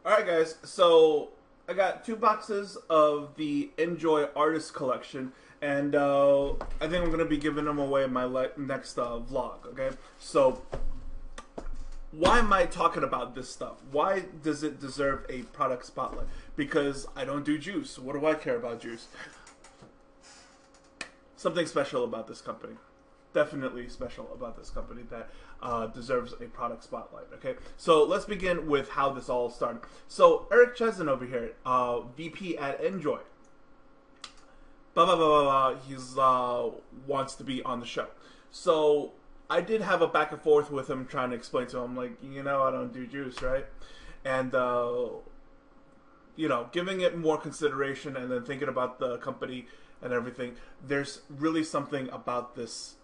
Alright guys, so I got 2 boxes of the NJoy artist collection, and I think I'm going to be giving them away in my next vlog, okay? So, why am I talking about this stuff? Why does it deserve a product spotlight? Because I don't do juice. What do I care about juice? Something special about this company. Definitely special about this company that deserves a product spotlight. Okay, so let's begin with how this all started. So Eric Chesson over here, VP at NJoy, he's wants to be on the show. So I did have a back and forth with him, trying to explain to him, like, I don't do juice, right? And giving it more consideration and then thinking about the company and everything, there's really something about this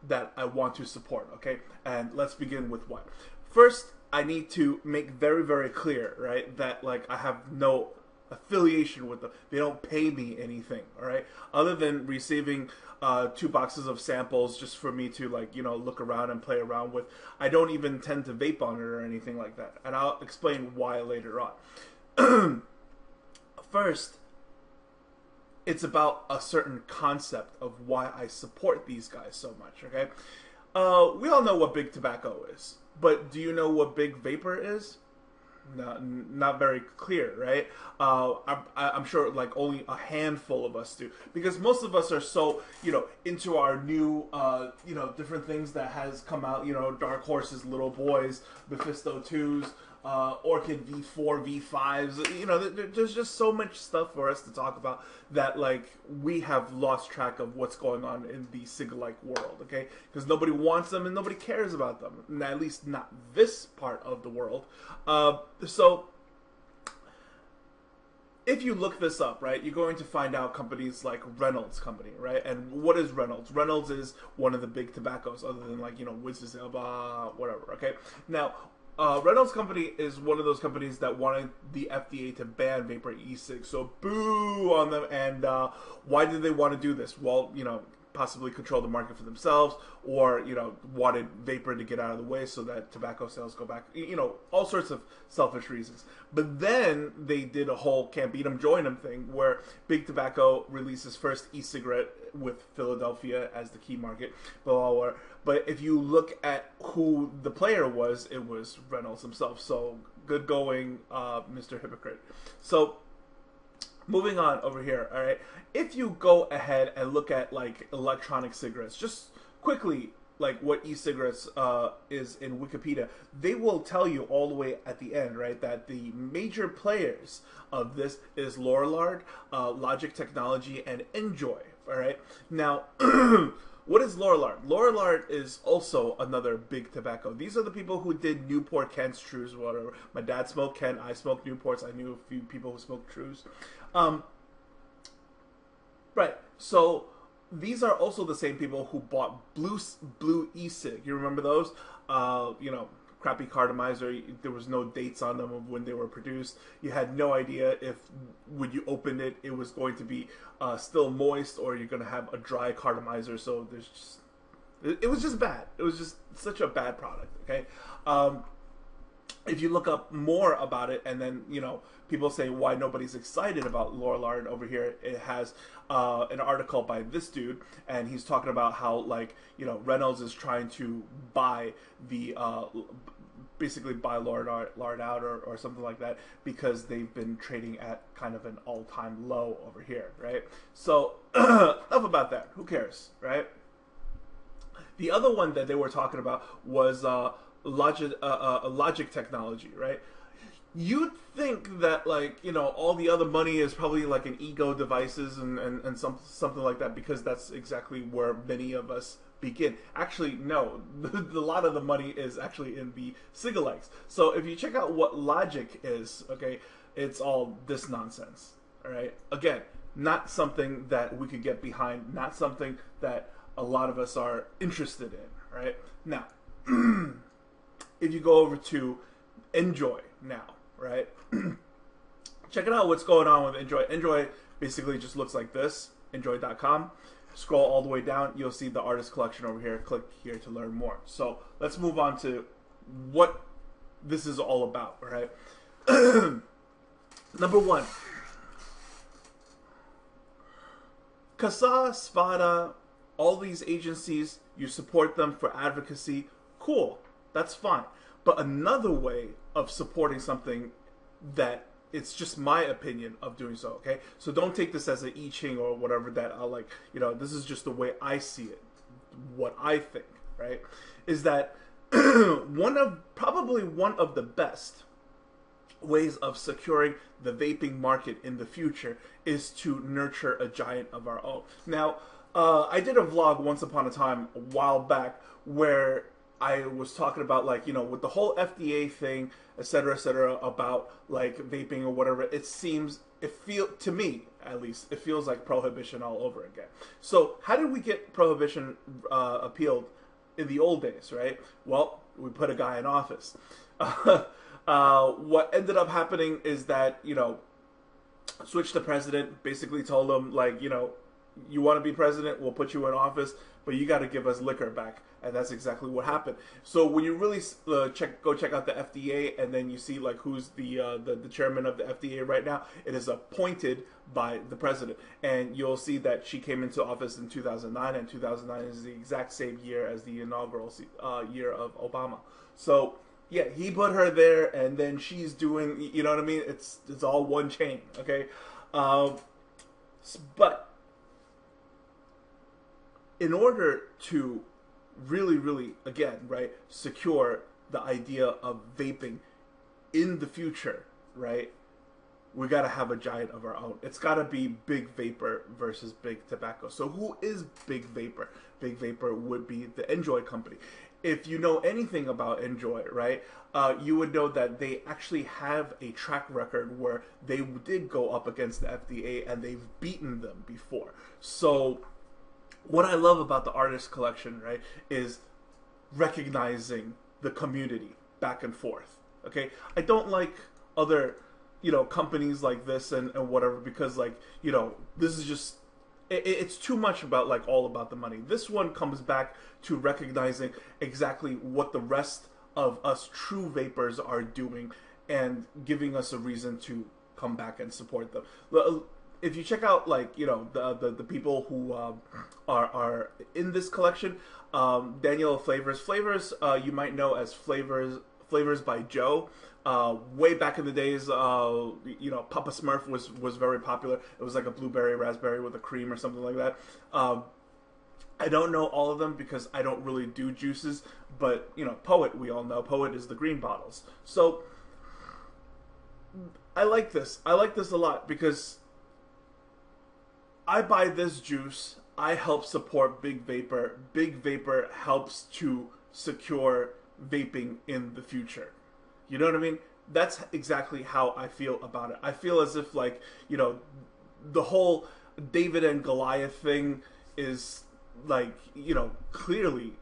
that I want to support, okay? And let's begin with what. First, I need to make very, very clear, right, that, like, I have no affiliation with them. They don't pay me anything, all right? Other than receiving 2 boxes of samples just for me to, like, look around and play around with. I don't even tend to vape on it or anything like that. And I'll explain why later on. First, it's about a certain concept of why I support these guys so much, okay? We all know what big tobacco is, but do you know what big vapor is? Not very clear, right? I'm sure like only a handful of us do, because most of us are so, into our new, different things that has come out, Dark Horses, Little Boys, Mephisto 2s, Orchid V4, V5s, there's just so much stuff for us to talk about that, like, we have lost track of what's going on in the cig-like world, okay? Because nobody wants them and nobody cares about them, at least not this part of the world. So if you look this up, right, you're going to find out companies like Reynolds Company, right? And what is Reynolds? Reynolds is one of the big tobaccos, other than, like, Winston, whatever, okay? Now, Reynolds Company is one of those companies that wanted the FDA to ban vapor e-cig. So boo on them. And why did they want to do this? Well, possibly control the market for themselves, or, wanted vapor to get out of the way so that tobacco sales go back, all sorts of selfish reasons. But then they did a whole can't beat 'em, join 'em thing, where Big Tobacco releases first e-cigarette with Philadelphia as the key market, blah, blah, blah. But if you look at who the player was, it was Reynolds himself. So good going, Mr. Hypocrite. So moving on over here, all right? If you go ahead and look at, like, electronic cigarettes, just quickly, like, what e-cigarettes is in Wikipedia, they will tell you all the way at the end, right, that the major players of this is Lorillard, Logic Technology, and NJoy, all right? Now, what is Lorillard? Lorillard is also another big tobacco. These are the people who did Newport, Kent's, Trues, whatever. My dad smoked Kent. I smoked Newports. I knew a few people who smoked Trues. Right. So these are also the same people who bought blue e-cig. You remember those? Crappy cartomizer. There was no dates on them of when they were produced. You had no idea if when you opened it, it was going to be still moist, or you're going to have a dry cartomizer. So there's just, it was just bad. It was just such a bad product. Okay. If you look up more about it, and then, people say why nobody's excited about Lorillard over here, it has an article by this dude, and he's talking about how, like, Reynolds is trying to buy the, basically buy Lorillard out or something like that, because they've been trading at kind of an all-time low over here, right? So, enough about that. Who cares, right? The other one that they were talking about was Logic Technology, right? You'd think that, like, all the other money is probably like in ego devices and something like that, because that's exactly where many of us begin. Actually, no, a lot of the money is actually in the cig-alikes. So if you check out what Logic is, okay, it's all this nonsense, all right? Again, not something that we could get behind, not something that a lot of us are interested in, right? Now, if you go over to NJoy now, right? Check it out what's going on with NJoy. NJoy basically just looks like this, NJoy.com. Scroll all the way down, you'll see the artist collection over here. Click here to learn more. So let's move on to what this is all about, right? Number one, CASA, SPADA, all these agencies, you support them for advocacy. Cool, that's fine. But another way of supporting something that it's just my opinion of doing so, okay? So don't take this as an I-Ching or whatever that I like, this is just the way I see it, what I think, right? Is that probably one of the best ways of securing the vaping market in the future is to nurture a giant of our own. Now, I did a vlog once upon a time, a while back, where I was talking about, like, with the whole FDA thing, et cetera, about, like, vaping or whatever, to me, at least, it feels like prohibition all over again. So, how did we get prohibition appealed in the old days, right? Well, we put a guy in office. What ended up happening is that, switched the president, basically told him, like, you want to be president, we'll put you in office, but you got to give us liquor back. And that's exactly what happened. So when you really go check out the FDA, and then you see, like, who's the chairman of the FDA right now, it is appointed by the president. And you'll see that she came into office in 2009, and 2009 is the exact same year as the inaugural year of Obama. So yeah, he put her there, and then she's doing, you know what I mean? It's all one chain, okay? But in order to really, again, right, secure the idea of vaping in the future, right, we got to have a giant of our own. It's got to be Big Vapor versus Big Tobacco. So who is Big Vapor? Big Vapor would be the NJoy company. If you know anything about NJoy, right, you would know that they actually have a track record where they did go up against the FDA and they've beaten them before. So what I love about the artist collection, right, is recognizing the community back and forth, okay? I don't like other, companies like this and whatever, because, like, this is just, it's too much about, like, all about the money. This one comes back to recognizing exactly what the rest of us true vapors are doing and giving us a reason to come back and support them. If you check out, like, the people who are in this collection, Daniel Flavors, you might know as Flavors by Joe. Way back in the days, Papa Smurf was very popular. It was like a blueberry raspberry with a cream or something like that. I don't know all of them because I don't really do juices, but Poet, we all know Poet is the green bottles. So I like this. I like this a lot because I buy this juice, I help support Big Vapor. Big Vapor helps to secure vaping in the future. You know what I mean? That's exactly how I feel about it. I feel as if, like, the whole David and Goliath thing is, like, clearly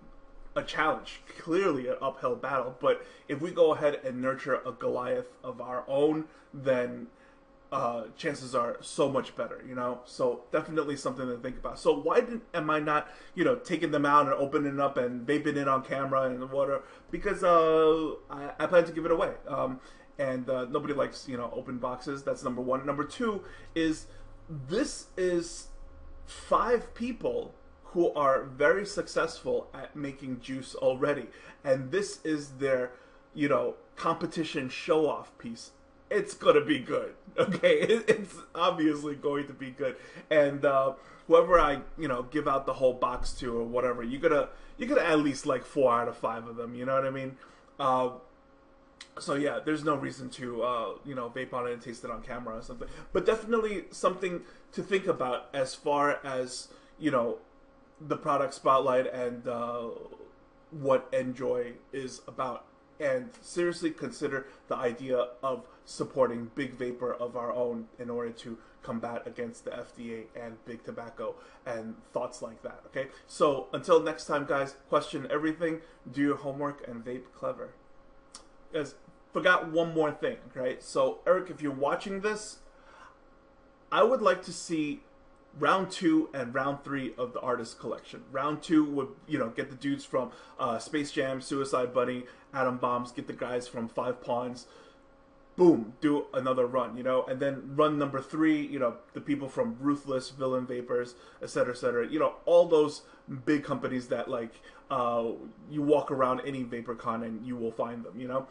a challenge, clearly an uphill battle. But if we go ahead and nurture a Goliath of our own, then chances are so much better, So definitely something to think about. So why am I not, taking them out and opening it up and vaping it on camera and whatever? Because I plan to give it away. And nobody likes, open boxes. That's number one. Number two is this is 5 people who are very successful at making juice already. And this is their, competition show-off piece. It's going to be good, okay? It's obviously going to be good. And whoever I, give out the whole box to or whatever, you're gonna at least like 4 out of 5 of them, you know what I mean? So yeah, there's no reason to, vape on it and taste it on camera or something. But definitely something to think about as far as, the product Spotlight and what NJoy is about. And seriously consider the idea of supporting Big Vapor of our own in order to combat against the FDA and Big Tobacco and thoughts like that, okay? So until next time, guys, question everything, do your homework, and vape clever. Guys, forgot one more thing, right? So Eric, if you're watching this, I would like to see round 2 and round 3 of the artist collection. Round 2 would, get the dudes from Space Jam, Suicide Bunny, Atom Bombs, get the guys from 5 Pawns. boom, do another run, you know, and then run number 3, you know, the people from Ruthless, Villain Vapors, etc., you know, all those big companies that like you walk around any VaporCon and you will find them, you know.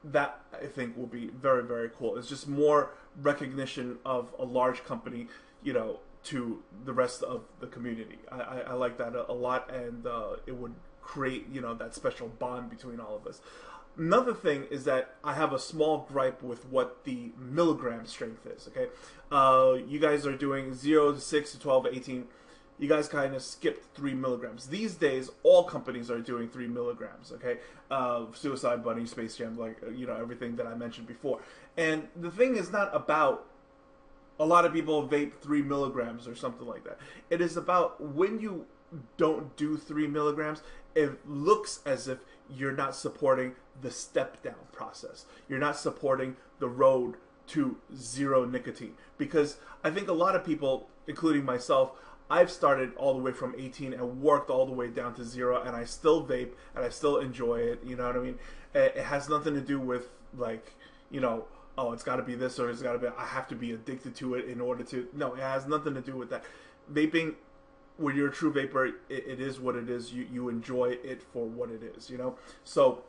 That I think will be very, very cool. It's just more recognition of a large company, you know, to the rest of the community. I like that a lot, and it would create, you know, that special bond between all of us. Another thing is that I have a small gripe with what the milligram strength is, okay? You guys are doing 0 to 6 to 12 to 18. You guys kind of skipped 3 milligrams. These days, all companies are doing 3 milligrams, okay? Suicide Bunny, Space Jam, like, you know, everything that I mentioned before. And the thing is not about a lot of people vape 3 milligrams or something like that. It is about when you don't do 3 milligrams, it looks as if you're not supporting the step down process. You're not supporting the road to 0 nicotine. Because I think a lot of people, including myself, I've started all the way from 18 and worked all the way down to 0, and I still vape and I still enjoy it. You know what I mean? It has nothing to do with, like, you know, oh, it's got to be this or it's got to be, I have to be addicted to it in order to. No, it has nothing to do with that. Vaping, when you're a true vapor, it is what it is. You enjoy it for what it is, you know? So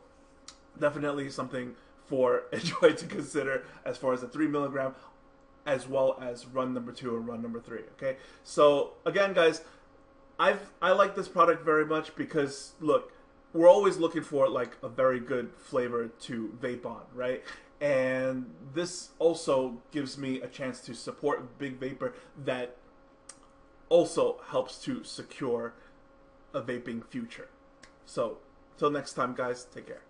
definitely something for NJoy to consider as far as the 3 milligram, as well as run number 2 and run number 3, okay? So again, guys, I like this product very much because, look, we're always looking for like a very good flavor to vape on, right? And this also gives me a chance to support Big Vapor that also helps to secure a vaping future. So, till next time, guys, take care.